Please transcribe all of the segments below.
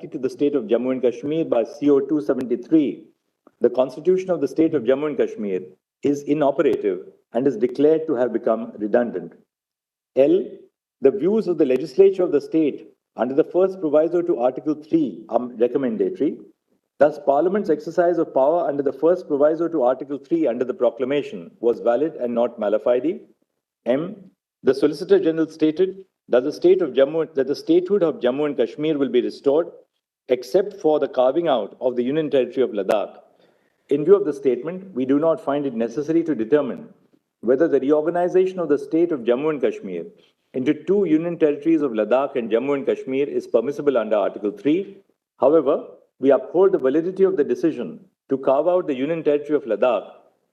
sovereignty to the state of Jammu and Kashmir by CO 273, the Constitution of the state of Jammu and Kashmir is inoperative and is declared to have become redundant. L. The views of the legislature of the state under the first proviso to Article 3 are recommendatory. Thus, Parliament's exercise of power under the first proviso to Article 3 under the proclamation was valid and not mala-fide. M. The Solicitor General stated that the statehood of Jammu and Kashmir will be restored, except for the carving out of the Union Territory of Ladakh. In view of the statement, we do not find it necessary to determine whether the reorganization of the state of Jammu and Kashmir into two Union Territories of Ladakh and Jammu and Kashmir is permissible under Article 3. However, we uphold the validity of the decision to carve out the Union Territory of Ladakh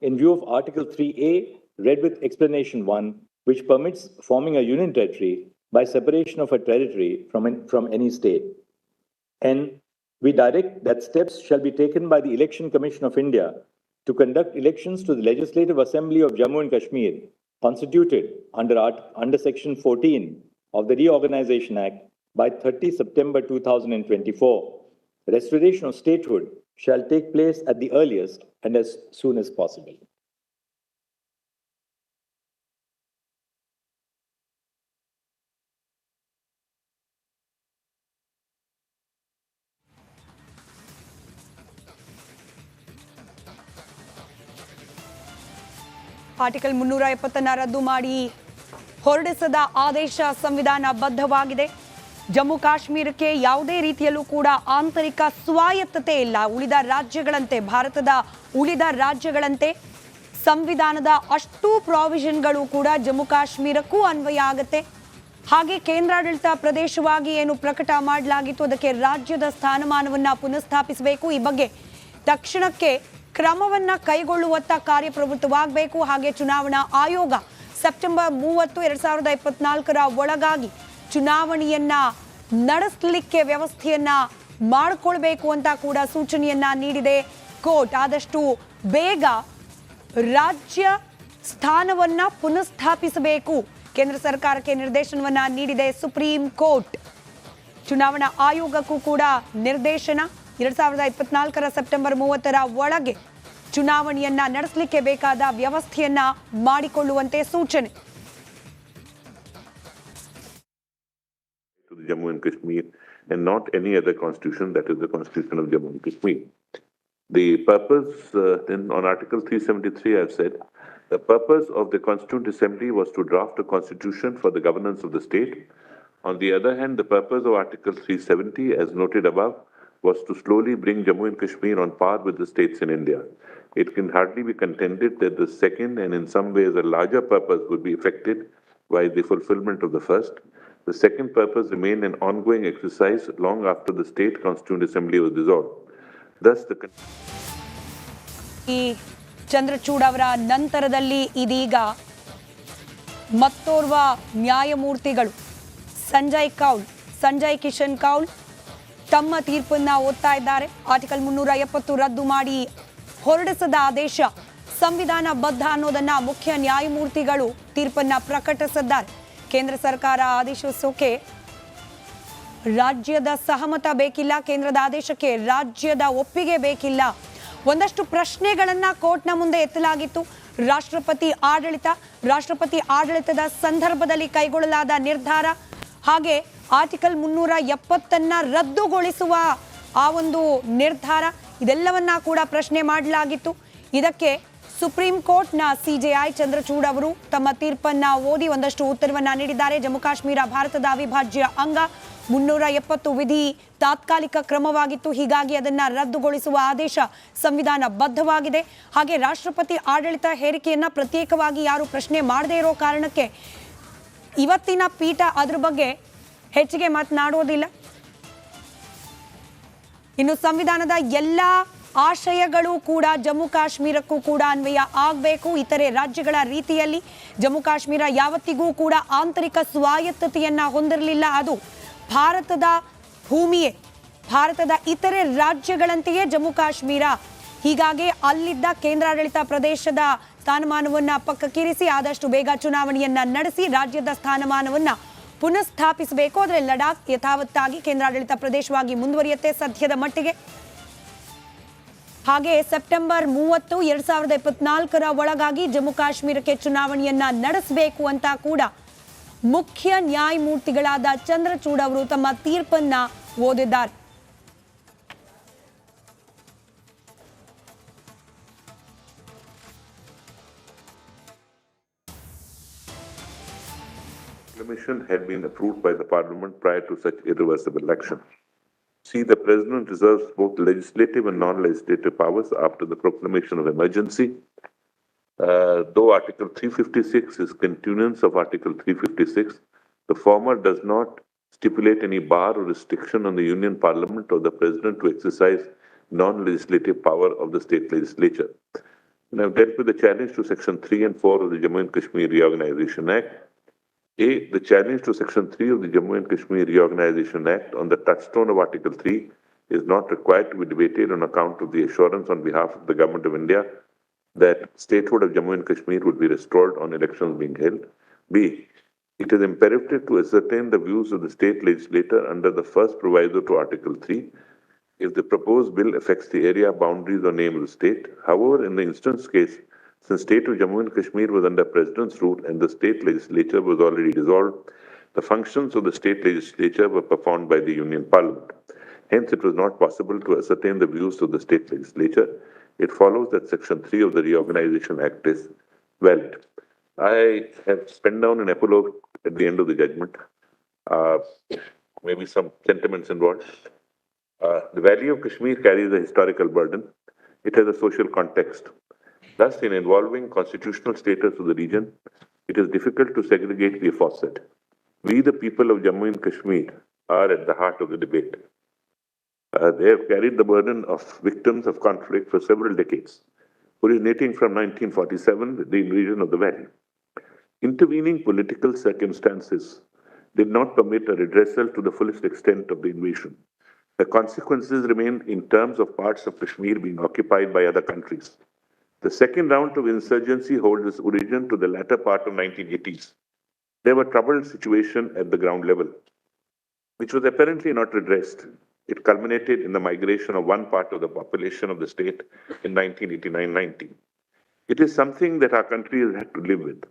in view of Article 3A, read with Explanation 1, which permits forming a Union Territory by separation of a territory from any state. N. We direct that steps shall be taken by the Election Commission of India to conduct elections to the Legislative Assembly of Jammu and Kashmir, constituted under Section 14 of the Reorganization Act by 30 September 2024. Restoration of statehood shall take place at the earliest and as soon as possible. Article 370 ರದ್ದು ಮಾಡಿ ಹೊರಡಿಸಿದ ಆದೇಶ ಸಂವಿಧಾನ ಬದ್ಧವಾಗಿದೆ. ಜಮ್ಮು ಕಾಶ್ಮೀರಕ್ಕೆ ಯಾವುದೇ ರೀತಿಯಲ್ಲೂ ಕೂಡ ಆಂತರಿಕ ಸ್ವಾಯತ್ತತೆ ಇಲ್ಲ. ಉಳಿದ ರಾಜ್ಯಗಳಂತೆ, ಭಾರತದ ಉಳಿದ ರಾಜ್ಯಗಳಂತೆ ಸಂವಿಧಾನದ ಅಷ್ಟೂ ಪ್ರಾವಿಷನ್ಗಳು ಕೂಡ ಜಮ್ಮು ಕಾಶ್ಮೀರಕ್ಕೂ ಅನ್ವಯ ಆಗುತ್ತೆ. ಹಾಗೆ ಕೇಂದ್ರಾಡಳಿತ ಪ್ರದೇಶವಾಗಿ ಏನು ಪ್ರಕಟ ಮಾಡಲಾಗಿತ್ತು ಅದಕ್ಕೆ ರಾಜ್ಯದ ಸ್ಥಾನಮಾನವನ್ನು ಪುನಃಸ್ಥಾಪಿಸಬೇಕು. ಈ ಬಗ್ಗೆ ತಕ್ಷಣಕ್ಕೆ ಕ್ರಮವನ್ನು ಕೈಗೊಳ್ಳುವತ್ತ ಕಾರ್ಯಪ್ರವೃತ್ತವಾಗಬೇಕು. ಹಾಗೆ ಚುನಾವಣಾ ಆಯೋಗ ಸೆಪ್ಟೆಂಬರ್ 30, 2024 ಒಳಗಾಗಿ ಚುನಾವಣೆಯನ್ನ ನಡೆಸಲಿಕ್ಕೆ ವ್ಯವಸ್ಥೆಯನ್ನ ಮಾಡಿಕೊಳ್ಬೇಕು ಅಂತ ಕೂಡ ಸೂಚನೆಯನ್ನ ನೀಡಿದೆ ಕೋರ್ಟ್. ಆದಷ್ಟು ಬೇಗ ರಾಜ್ಯ ಸ್ಥಾನವನ್ನ ಪುನಃಸ್ಥಾಪಿಸಬೇಕು ಕೇಂದ್ರ ಸರ್ಕಾರಕ್ಕೆ ನಿರ್ದೇಶನವನ್ನ ನೀಡಿದೆ ಸುಪ್ರೀಂ ಕೋರ್ಟ್. ಚುನಾವಣಾ ಆಯೋಗಕ್ಕೂ ಕೂಡ ನಿರ್ದೇಶನ 2024 ಸೆಪ್ಟೆಂಬರ್ 30 ಒಳಗೆ ಚುನಾವಣೆಯನ್ನ ನಡೆಸಲಿಕ್ಕೆ ಬೇಕಾದ ವ್ಯವಸ್ಥೆಯನ್ನ ಮಾಡಿಕೊಳ್ಳುವಂತೆ ಸೂಚನೆ. Jammu and Kashmir and not any other constitution, that is the constitution of Jammu and Kashmir. The purpose on Article 373, I've said, the purpose of the Constituent Assembly was to draft a constitution for the governance of the state. On the other hand, the purpose of Article 370, as noted above, was to slowly bring Jammu and Kashmir on par with the states in India. It can hardly be contended that the second and in some ways a larger purpose would be effected by the fulfillment of the first. The second purpose remained an ongoing exercise long after the State Constituent Assembly was dissolved. Thus, Chandrachud ಅವರ ನಂತರದಲ್ಲಿ ಇದೀಗ ಮತ್ತೋರ್ವ ನ್ಯಾಯಮೂರ್ತಿಗಳು ಸಂಜಯ್ ಕಿಶನ್ ಕೌಲ್ ತಮ್ಮ ತೀರ್ಪನ್ನ ಓದ್ತಾ ಇದ್ದಾರೆ. Article 370 ರದ್ದು ಮಾಡಿ ಹೊರಡಿಸಿದ ಆದೇಶ ಸಂವಿಧಾನ ಬದ್ಧ ಅನ್ನೋದನ್ನ ಮುಖ್ಯ ನ್ಯಾಯಮೂರ್ತಿಗಳು ತೀರ್ಪನ್ನ ಪ್ರಕಟಿಸಿದ್ದಾರೆ. ಕೇಂದ್ರ ಸರ್ಕಾರ ಆದೇಶಿಸೋಕೆ ರಾಜ್ಯದ ಸಹಮತ ಬೇಕಿಲ್ಲ, ಕೇಂದ್ರದ ಆದೇಶಕ್ಕೆ ರಾಜ್ಯದ ಒಪ್ಪಿಗೆ ಬೇಕಿಲ್ಲ. ಒಂದಷ್ಟು ಪ್ರಶ್ನೆಗಳನ್ನ ಕೋರ್ಟ್ನ ಮುಂದೆ ಎತ್ತಲಾಗಿತ್ತು. ರಾಷ್ಟ್ರಪತಿ ಆಡಳಿತದ ಸಂದರ್ಭದಲ್ಲಿ ಕೈಗೊಳ್ಳಲಾದ ನಿರ್ಧಾರ, ಹಾಗೆ ಆರ್ಟಿಕಲ್ 370 ರದ್ದುಗೊಳಿಸುವ ಆ ಒಂದು ನಿರ್ಧಾರ, ಇದೆಲ್ಲವನ್ನ ಕೂಡ ಪ್ರಶ್ನೆ ಮಾಡಲಾಗಿತ್ತು. ಇದಕ್ಕೆ ಸುಪ್ರೀಂ ಕೋರ್ಟ್ನ ಸಿಜೆಐ ಚಂದ್ರಚೂಡ್ ಅವರು ತಮ್ಮ ತೀರ್ಪನ್ನ ಓದಿ ಒಂದಷ್ಟು ಉತ್ತರವನ್ನ ನೀಡಿದ್ದಾರೆ. ಜಮ್ಮು ಕಾಶ್ಮೀರ ಭಾರತದ ಅವಿಭಾಜ್ಯ ಅಂಗ. 370 ವಿಧಿ ತಾತ್ಕಾಲಿಕ ಕ್ರಮವಾಗಿತ್ತು, ಹೀಗಾಗಿ ಅದನ್ನ ರದ್ದುಗೊಳಿಸುವ ಆದೇಶ ಸಂವಿಧಾನ ಬದ್ಧವಾಗಿದೆ. ಹಾಗೆ ರಾಷ್ಟ್ರಪತಿ ಆಡಳಿತ ಹೇರಿಕೆಯನ್ನ ಪ್ರತ್ಯೇಕವಾಗಿ ಯಾರು ಪ್ರಶ್ನೆ ಮಾಡದೇ ಇರೋ ಕಾರಣಕ್ಕೆ ಇವತ್ತಿನ ಪೀಠ ಅದ್ರ ಬಗ್ಗೆ ಹೆಚ್ಚಿಗೆ ಮಾತನಾಡೋದಿಲ್ಲ. ಇನ್ನು ಸಂವಿಧಾನದ ಎಲ್ಲ ಆಶಯಗಳು ಕೂಡ ಜಮ್ಮು ಕಾಶ್ಮೀರಕ್ಕೂ ಕೂಡ ಅನ್ವಯ ಆಗಬೇಕು. ಇತರೆ ರಾಜ್ಯಗಳ ರೀತಿಯಲ್ಲಿ ಜಮ್ಮು ಕಾಶ್ಮೀರ ಯಾವತ್ತಿಗೂ ಕೂಡ ಆಂತರಿಕ ಸ್ವಾಯತ್ತತೆಯನ್ನ ಹೊಂದಿರಲಿಲ್ಲ. ಅದು ಭಾರತದ ಭೂಮಿಯೇ, ಭಾರತದ ಇತರೆ ರಾಜ್ಯಗಳಂತೆಯೇ ಜಮ್ಮು ಕಾಶ್ಮೀರ. ಹೀಗಾಗಿ ಅಲ್ಲಿದ್ದ ಕೇಂದ್ರಾಡಳಿತ ಪ್ರದೇಶದ ಸ್ಥಾನಮಾನವನ್ನ ಪಕ್ಕಕ್ಕಿರಿಸಿ ಆದಷ್ಟು ಬೇಗ ಚುನಾವಣೆಯನ್ನ ನಡೆಸಿ ರಾಜ್ಯದ ಸ್ಥಾನಮಾನವನ್ನ ಪುನಃಸ್ಥಾಪಿಸಬೇಕು. ಆದರೆ ಲಡಾಖ್ ಯಥಾವತ್ತಾಗಿ ಕೇಂದ್ರಾಡಳಿತ ಪ್ರದೇಶವಾಗಿ ಮುಂದುವರಿಯುತ್ತೆ ಸದ್ಯದ ಮಟ್ಟಿಗೆ. ಹಾಗೆ ಸೆಪ್ಟೆಂಬರ್ 30, 2024ರ ಒಳಗಾಗಿ ಜಮ್ಮು ಕಾಶ್ಮೀರಕ್ಕೆ ಚುನಾವಣೆಯನ್ನ ನಡೆಸಬೇಕು ಅಂತ ಕೂಡ ಮುಖ್ಯ ನ್ಯಾಯಮೂರ್ತಿಗಳಾದ ಚಂದ್ರಚೂಡ್ ಅವರು ತಮ್ಮ ತೀರ್ಪನ್ನ ಓದಿದ್ದಾರೆ. Proclamation had been approved by the Parliament prior to such irreversible action. See, the President reserves both legislative and non-legislative powers after the proclamation of emergency. Though Article 356 is continuance of Article 356, the former does not stipulate any bar or restriction on the Union Parliament or the President to exercise non-legislative power of the state legislature. And I've dealt with the challenge to Section 3 and 4 of the Jammu and Kashmir Reorganization Act. The challenge to Section 3 of the Jammu and Kashmir Reorganization Act on the touchstone of Article 3 is not required to be debated on account of the assurance on behalf of the Government of India that statehood of Jammu and Kashmir would be restored on elections being held. B, it is imperative to ascertain the views of the state legislature under the first proviso to Article 3 if the proposed bill affects the area, boundaries or name of the state. However, in the instance case, since state of Jammu and Kashmir was under President's rule and the state legislature was already dissolved, the functions of the state legislature were performed by the Union Parliament. Hence, it was not possible to ascertain the views of the state legislature. It follows that Section 3 of the Reorganization Act is valid. I have penned down an epilogue at the end of the judgment, maybe some sentiments involved. The Valley of Kashmir carries a historical burden. It has a social context. Thus, in involving constitutional status of the region, it is difficult to segregate the aforesaid. We, the people of Jammu and Kashmir, are at the heart of the debate. They have carried the burden of victims of conflict for several decades, originating from 1947 with the invasion of the valley. Intervening political circumstances did not permit a redressal to the fullest extent of the invasion. The consequences remain in terms of parts of Kashmir being occupied by other countries. The second round of insurgency holds its origin to the latter part of 1980s. There were troubled situation at the ground level, which was apparently not redressed. It culminated in the migration of one part of the population of the state in 1989-90. It is something that our country has had to live with,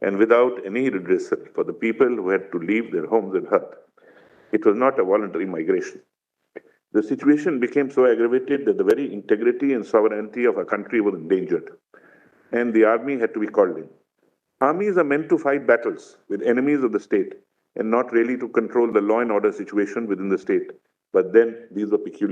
and without any redressal for the people who had to leave their homes and hearth. It was not a voluntary migration. The situation became so aggravated that the very integrity and sovereignty of our country was endangered, and the army had to be called in. Armies are meant to fight battles with enemies of the state and not really to control the law and order situation within the state. But then these were peculiar